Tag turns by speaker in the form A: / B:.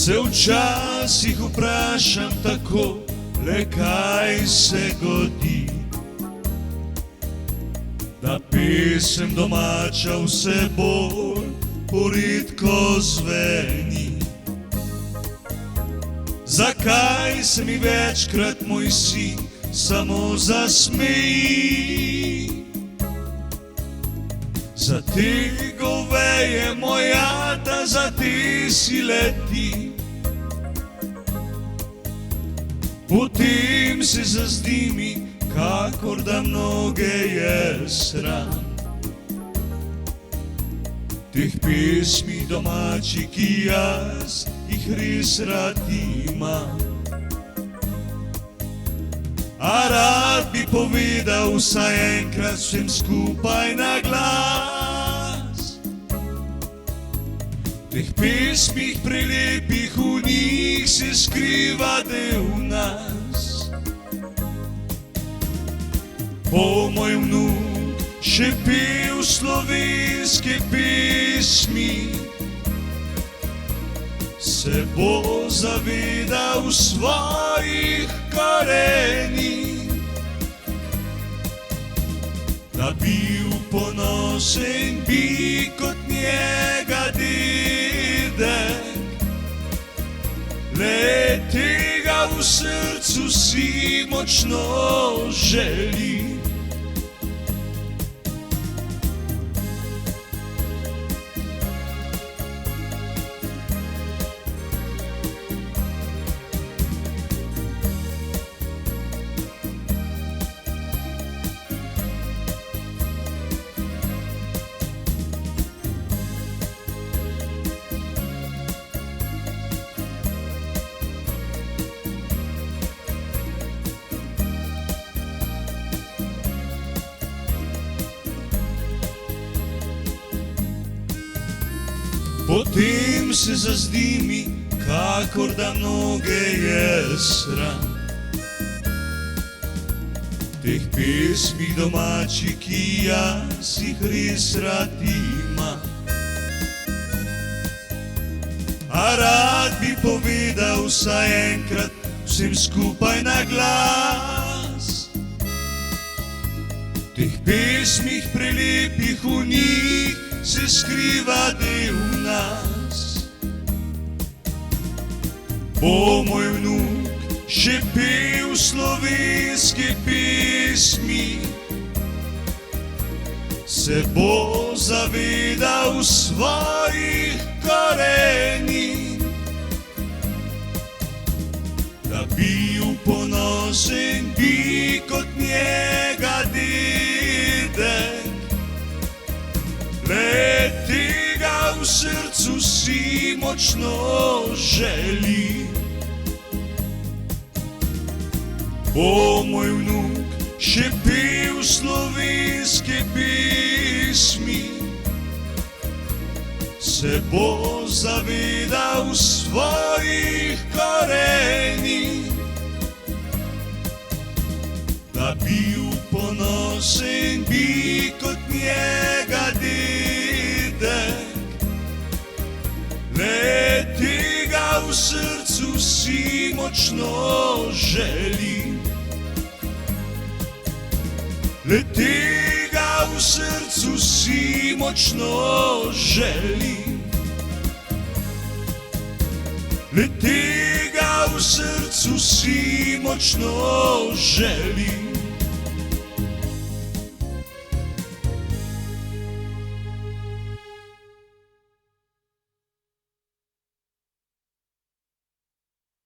A: Se včasih vprašam tako, le kaj se godi, da pesem domača vse bolj poridko zveni. Zakaj se mi večkrat moj sin samo zasmeji? Za te goveje moja, da za te si leti. Potem se zazdi mi, kakor da mnoge je sram teh pesmi domačih, ki jaz jih res rad imam. A rad bi povedal vsaj enkrat vsem skupaj na glas. V teh pesmih prelepih, v njih se skriva del nas. Bo moj vnuk še pel slovenske pesmi, se bo zavedal svojih korenih, da bil ponosen bi kot njega dedek. Le tega v srcu si močno želi. Potem se zazdi mi, kakor da mnoge je sram teh pesmi domačih, ki jaz jih res rad imam. A rad bi povedal vsaj enkrat vsem skupaj na glas. V teh pesmih prelepih, v njih se skriva del nas. Bo moj vnuk še pel slovenske pesmi, se bo zavedal svojih korenih, da bil ponosen bi kot njega dedek. Le tega v srcu si močno želi. Bo moj vnuk še pel slovenske pesmi, se bo zavedal svojih korenih, da bil ponosen bi kot njega dedek. Le tega v srcu si močno želi. Le tega v srcu si močno želi. Le tega v srcu si močno želi.